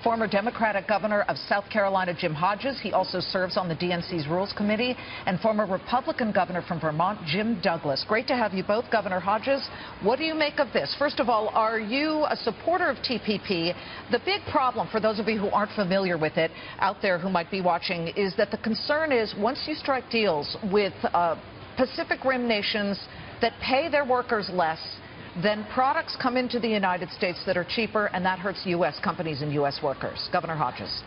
former Democratic governor of South Carolina, Jim Hodges. He also serves on the DNC's Rules Committee, and former Republican governor from Vermont, Jim Douglas. Great to have you both, Governor Hodges. What do you make of this? First of all, are you a supporter of TPP? The big problem, for those of you who aren't familiar with it out there who might be watching, is that the concern is once you strike deals with Pacific Rim nations that pay their workers less, then products come into the United States that are cheaper, and that hurts U.S. companies and U.S. workers. Governor Hodges.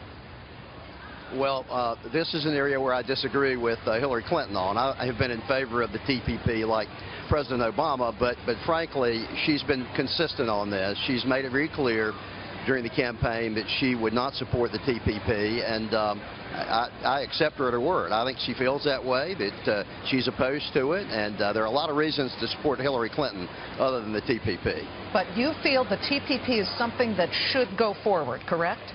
Well, this is an area where I disagree with Hillary Clinton on. I have been in favor of the TPP like President Obama, but frankly, she's been consistent on this. She's made it very clear during the campaign that she would not support the TPP, and I accept her at her word. I think she feels that way, that she's opposed to it, and there are a lot of reasons to support Hillary Clinton other than the TPP. But you feel the TPP is something that should go forward, correct?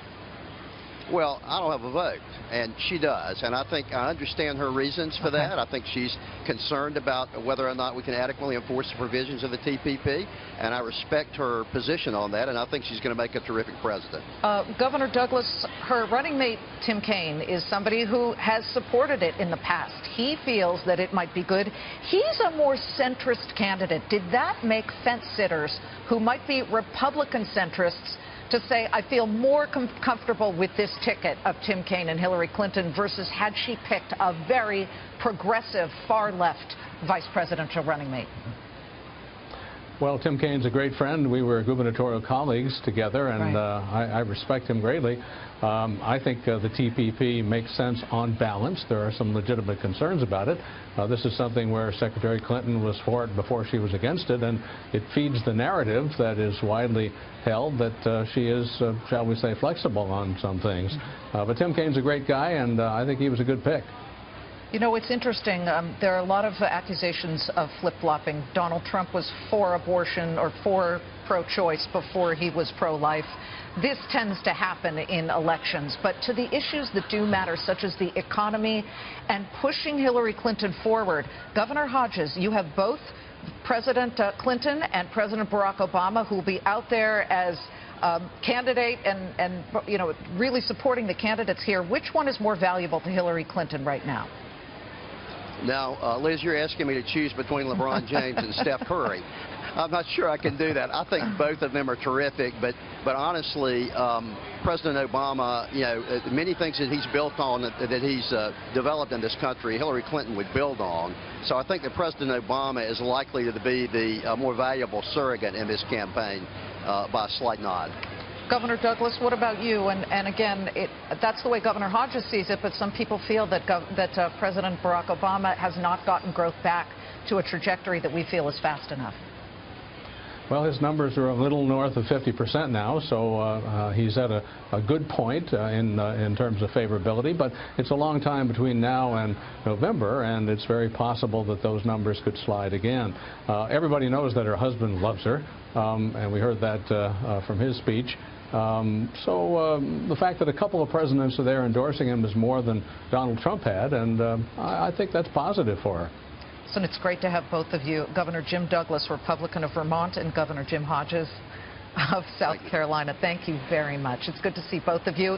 Well, I don't have a vote, and she does, and I think I understand her reasons for that. I think she's concerned about whether or not we can adequately enforce the provisions of the TPP, and I respect her position on that, and I think she's going to make a terrific president. Governor Douglas, her running mate, Tim Kaine, is somebody who has supported it in the past. He feels that it might be good. He's a more centrist candidate. Did that make fence-sitters who might be Republican centrists to say, I feel more comfortable with this ticket of Tim Kaine and Hillary Clinton versus had she picked a very progressive, far-left vice presidential running mate? Well, Tim Kaine's a great friend. We were gubernatorial colleagues together, and I respect him greatly. I think the TPP makes sense on balance. There are some legitimate concerns about it. This is something where Secretary Clinton was for it before she was against it, and it feeds the narrative that is widely held that she is, shall we say, flexible on some things. But Tim Kaine's a great guy, and I think he was a good pick. You know, it's interesting. There are a lot of accusations of flip-flopping. Donald Trump was for abortion or for pro-choice before he was pro-life. This tends to happen in elections. But to the issues that do matter, such as the economy and pushing Hillary Clinton forward, Governor Hodges, you have both President Clinton and President Barack Obama who will be out there as candidate and you know, really supporting the candidates here. Which one is more valuable to Hillary Clinton right now? Now, Liz, you're asking me to choose between LeBron James and Steph Curry. I'm not sure I can do that. I think both of them are terrific, but honestly, President Obama, you know, many things that he's built on, that he's developed in this country, Hillary Clinton would build on. So I think that President Obama is likely to be the more valuable surrogate in this campaign by a slight nod. Governor Douglas, what about you? And again, that's the way Governor Hodges sees it, but some people feel that President Barack Obama has not gotten growth back to a trajectory that we feel is fast enough. Well, his numbers are a little north of 50% now, so he's at a good point in terms of favorability, but it's a long time between now and November, and it's very possible that those numbers could slide again. Everybody knows that her husband loves her, and we heard that from his speech. The fact that a couple of presidents are there endorsing him is more than Donald Trump had, and I think that's positive for her. And it's great to have both of you, Governor Jim Douglas, Republican of Vermont, and Governor Jim Hodges of South Carolina. Thank you very much. It's good to see both of you.